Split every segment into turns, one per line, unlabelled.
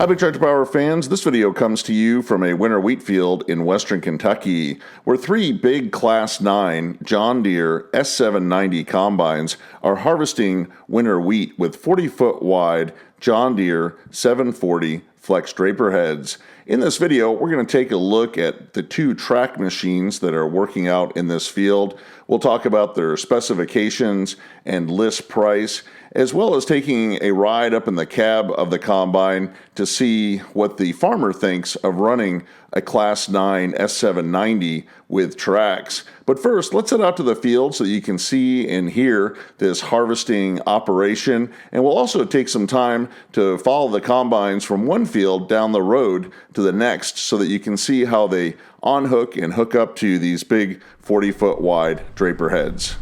Hi, Big Tractor Power fans. This video comes to you from a winter wheat field in western Kentucky, where three big Class 9 John Deere S790 Combines are harvesting winter wheat with 40-foot wide John Deere 740 flex Draper heads. In this video, we're going to take a look at the two track machines that are working out in this field. We'll talk about their specifications and list price, as well as taking a ride up in the cab of the combine to see what the farmer thinks of running a Class 9 S790 with tracks. But first, let's head out to the field so that you can see and hear this harvesting operation. And we'll also take some time to follow the combines from one field down the road to the next so that you can see how they unhook and hook up to these big 40-foot wide Draper heads.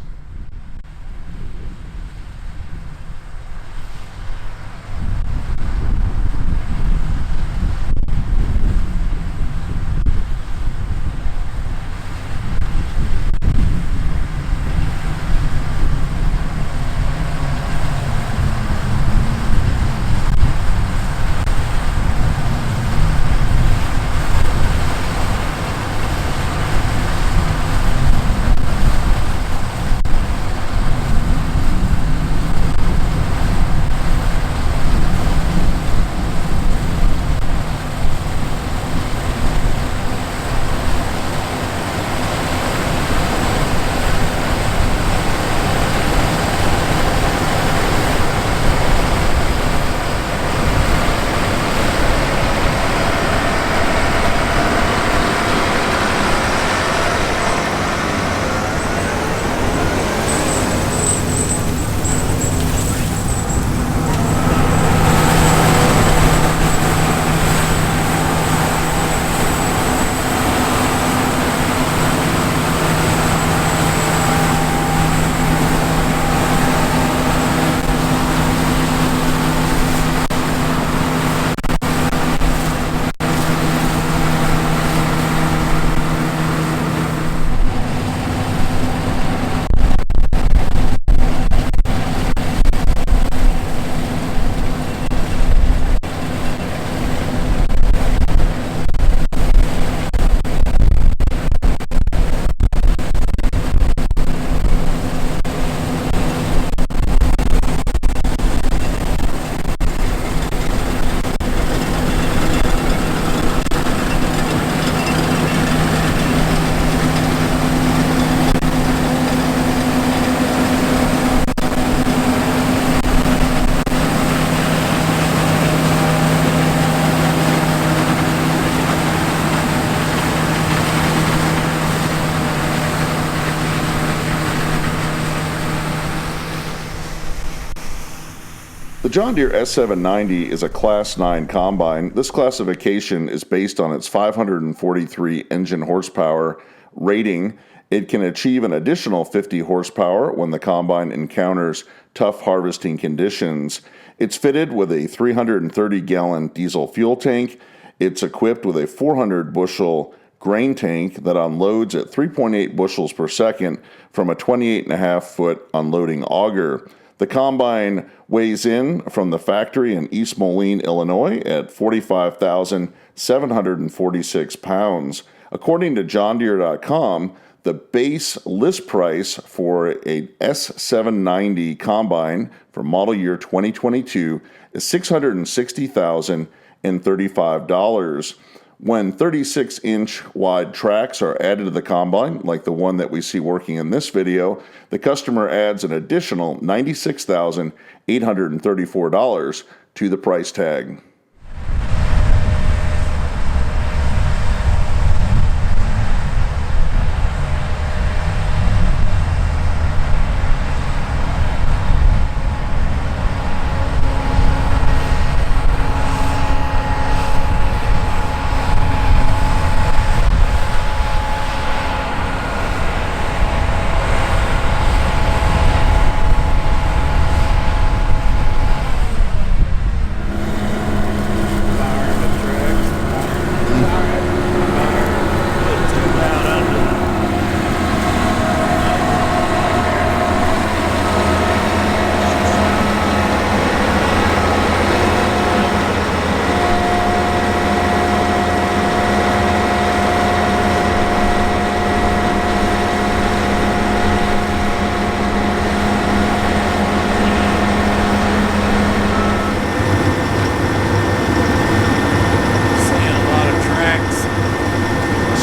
The John Deere S790 is a Class 9 combine. This classification is based on its 543 engine horsepower rating. It can achieve an additional 50 horsepower when the combine encounters tough harvesting conditions. It's fitted with a 330-gallon diesel fuel tank. It's equipped with a 400-bushel grain tank that unloads at 3.8 bushels per second from a 28.5-foot unloading auger. The combine weighs in from the factory in East Moline, Illinois at 45,746 pounds. According to JohnDeere.com, the base list price for a S790 combine for model year 2022 is $660,035. When 36-inch wide tracks are added to the combine, like the one that we see working in this video, the customer adds an additional $96,834 to the price tag.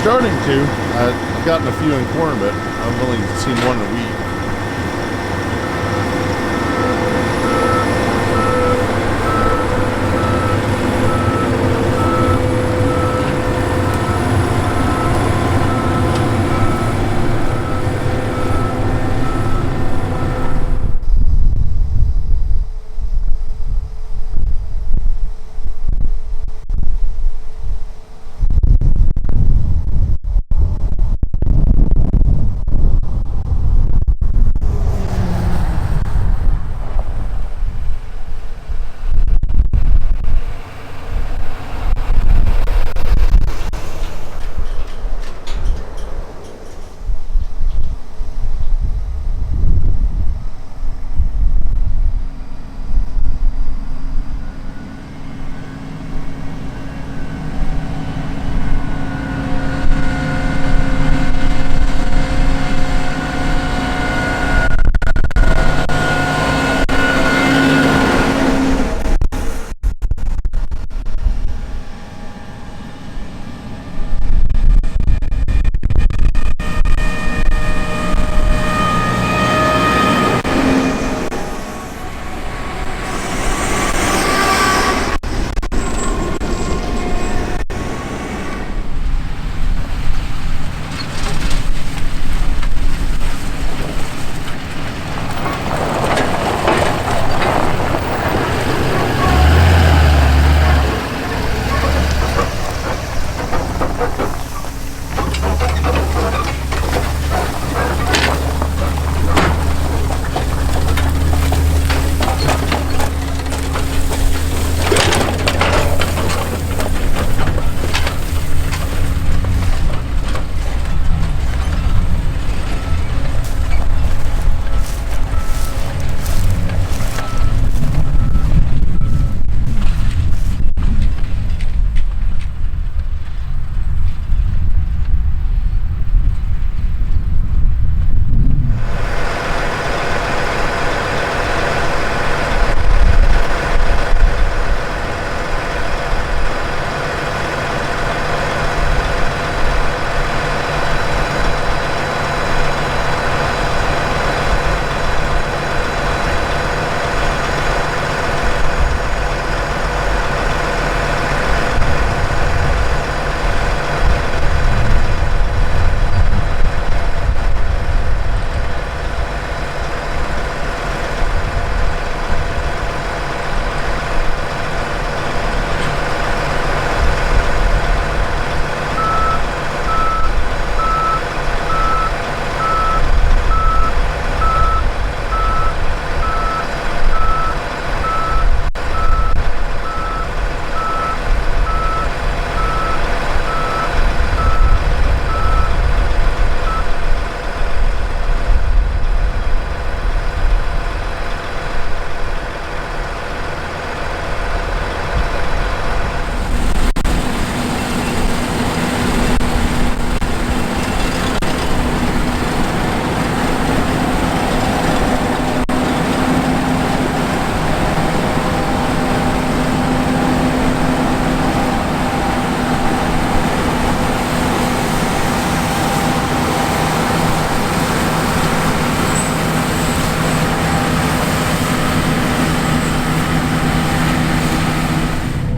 starting to. I've gotten a few in corn, but I've only seen one in wheat.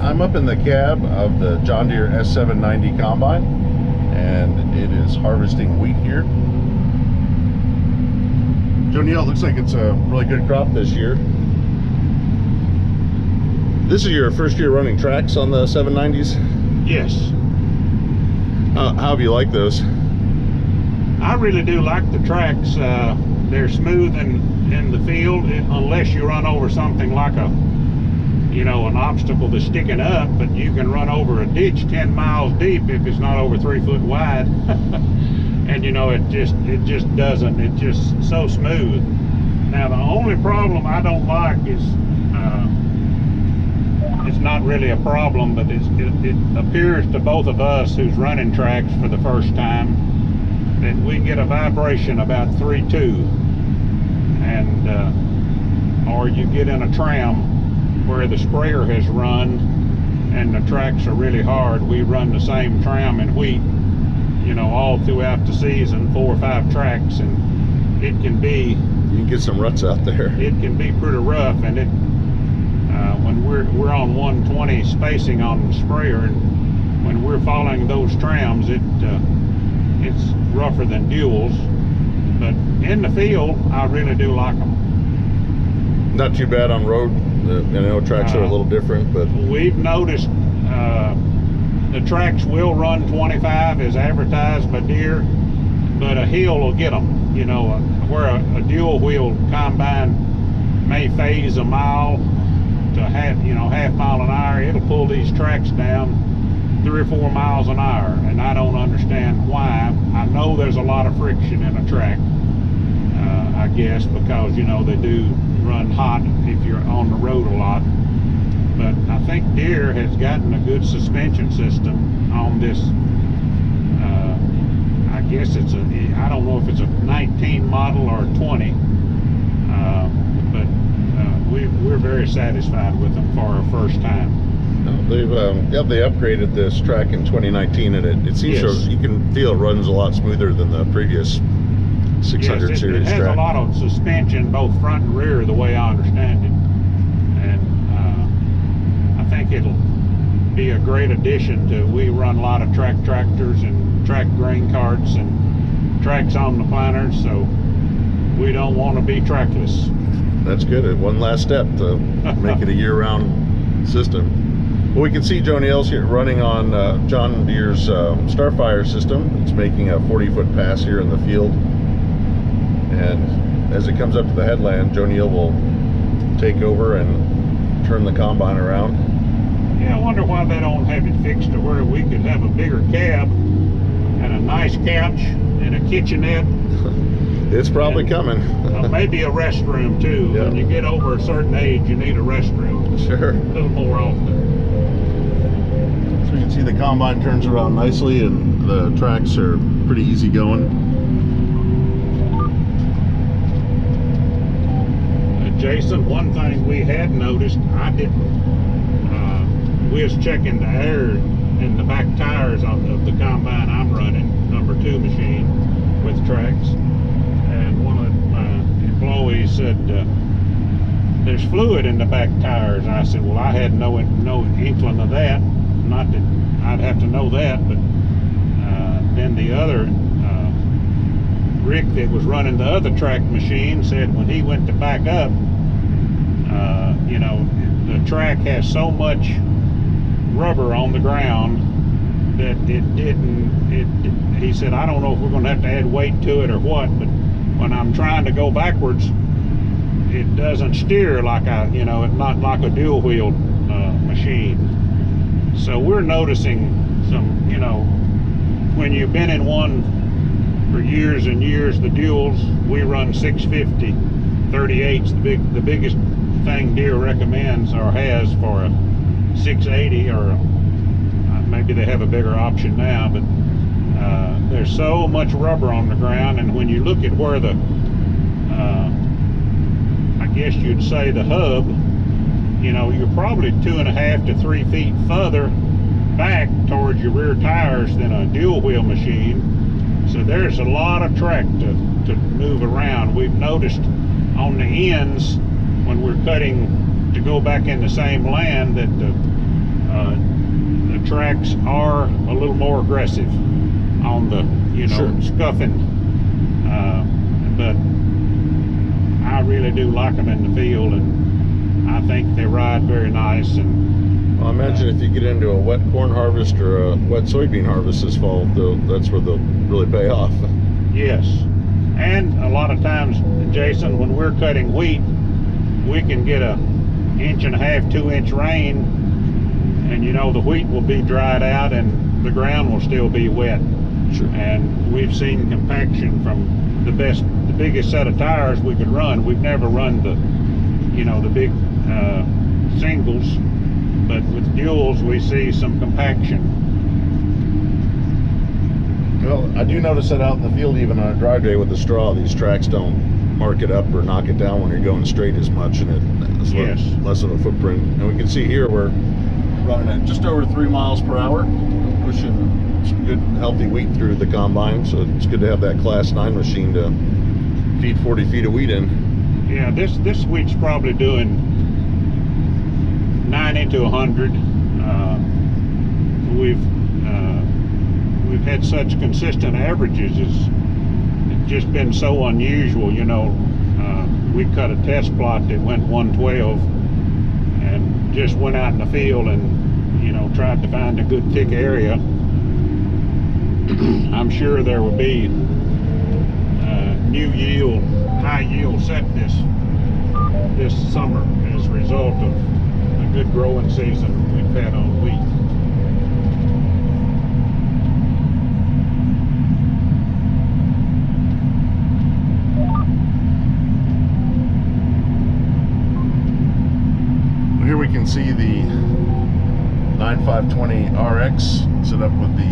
I'm up in the cab of the John Deere S790 Combine, and it is harvesting wheat here. Joniel, looks like it's a really good crop this year. This is your first year running tracks on the 790s?
Yes.
How have you liked those?
I really do like the tracks. They're smooth in the field, unless you run over something like an obstacle that's sticking up, but you can run over a ditch 10 miles deep if it's not over 3 foot wide. And it just doesn't, it's just so smooth. Now the only problem I don't like is it's not really a problem, but it appears to both of us who's running tracks for the first time that we get a vibration about 3.2, and or you get in a tram where the sprayer has run and the tracks are really hard. We run the same tram in wheat, you know, all throughout the season, 4 or 5 tracks, and it can be,
You can get some ruts out there.
it can be pretty rough. And it when we're on 120 spacing on the sprayer, and when we're following those trams, it's rougher than duals. But in the field, I really do like them.
Not too bad on road. I know tracks are a little different, but
We've noticed the tracks will run 25 as advertised by Deere, but a hill will get them. You know, where a dual wheel combine may phase a mile to half mile an hour, it'll pull these tracks down 3 or 4 miles an hour, and I don't understand why. I know there's a lot of friction in a track, I guess, because, you know, they do run hot if you're on the road a lot. But I think Deere has gotten a good suspension system on this. I guess I don't know if it's a 19 model or a 20, but we're very satisfied with them for our first time.
they've they upgraded this track in 2019, and it seems
Yes.
you can feel it runs a lot smoother than the previous 600
Yes,
series
it has
track.
a lot of suspension, both front and rear, the way I understand it. And I think it'll be a great addition to, we run a lot of track tractors and track grain carts and tracks on the planters, so we don't want to be trackless.
That's good. One last step to make it a year-round system. Well, we can see Joe Neal's here running on John Deere's Starfire system. It's making a 40-foot pass here in the field. And as it comes up to the headland, Joe Neal will take over and turn the combine around.
Yeah, I wonder why they don't have it fixed to where we could have a bigger cab and a nice couch and a kitchenette.
It's probably coming.
Maybe a restroom too.
Yeah.
When you get over a certain age, you need a restroom
Sure.
a little more often.
So you can see the combine turns around nicely, and the tracks are pretty easy going.
Jason, one thing we had noticed, I didn't, we was checking the air in the back tires of the combine I'm running, number 2 machine with tracks, and one of my employees said, there's fluid in the back tires. I said, well, I had no inkling of that. Not that I'd have to know that, but then the other Rick that was running the other track machine said when he went to back up, you know, the track has so much rubber on the ground that he said, I don't know if we're going to have to add weight to it or what, but when I'm trying to go backwards, it doesn't steer like it's not like a dual wheel machine. So we're noticing some, you know, when you've been in one for years and years, the duals, we run 650 38s. The biggest thing Deere recommends or has for a 680, or maybe they have a bigger option now, but there's so much rubber on the ground, and when you look at where the I guess you'd say the hub, you know, you're probably 2.5 to 3 feet further back towards your rear tires than a dual wheel machine. So there's a lot of track to move around. We've noticed on the ends when we're cutting to go back in the same land that the tracks are a little more aggressive on the, you know,
Sure.
scuffing. But I really do like them in the field, and I think they ride very nice. And
Well, I imagine if you get into a wet corn harvest or a wet soybean harvest this fall, that's where they'll really pay off.
yes, and a lot of times, Jason, when we're cutting wheat, we can get a 1.5 to 2 inch rain, and you know the wheat will be dried out and the ground will still be wet.
Sure.
And we've seen compaction from the biggest set of tires we could run. We've never run the, you know, the big singles, but with duals we see some compaction.
Well, I do notice that out in the field, even on a dry day with the straw, these tracks don't mark it up or knock it down when you're going straight as much, and it's
Yes.
less of a footprint. And we can see here we're running at just over 3 miles per hour, pushing good healthy wheat through the combine, so it's good to have that Class 9 machine to feed 40 feet of wheat in.
Yeah, this wheat's probably doing 90 to 100. We've had such consistent averages. It's just been so unusual, you know. We cut a test plot that went 112 and just went out in the field and, you know, tried to find a good thick area. I'm sure there will be new yield, high yield set this summer as a result of a good growing season we've had on wheat.
Here we can see the 9520 RX set up with the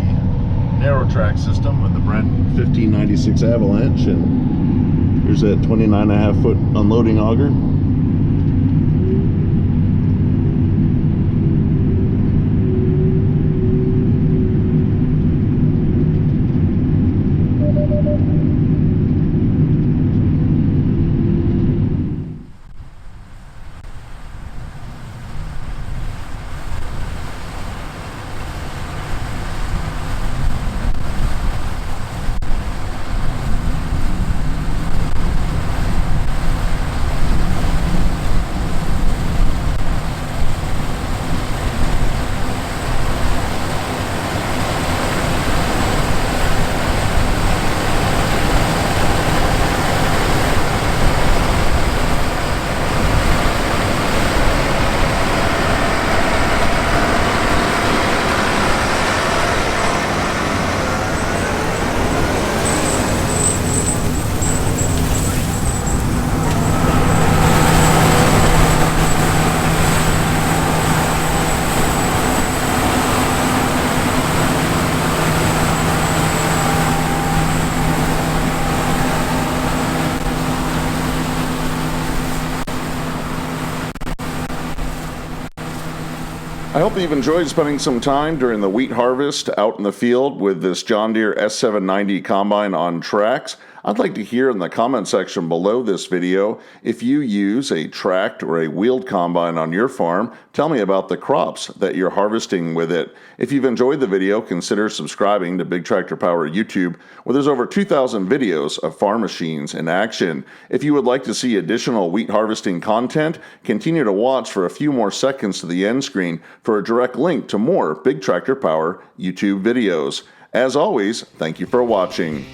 narrow track system with the Brent 1596 Avalanche, and here's that 29.5 foot unloading auger.
I hope that you've enjoyed spending some time during the wheat harvest out in the field with this John Deere S790 Combine on tracks. I'd like to hear in the comment section below this video if you use a tracked or a wheeled combine on your farm. Tell me about the crops that you're harvesting with it. If you've enjoyed the video, consider subscribing to Big Tractor Power YouTube, where there's over 2,000 videos of farm machines in action. If you would like to see additional wheat harvesting content, continue to watch for a few more seconds to the end screen for a direct link to more Big Tractor Power YouTube videos. As always, thank you for watching.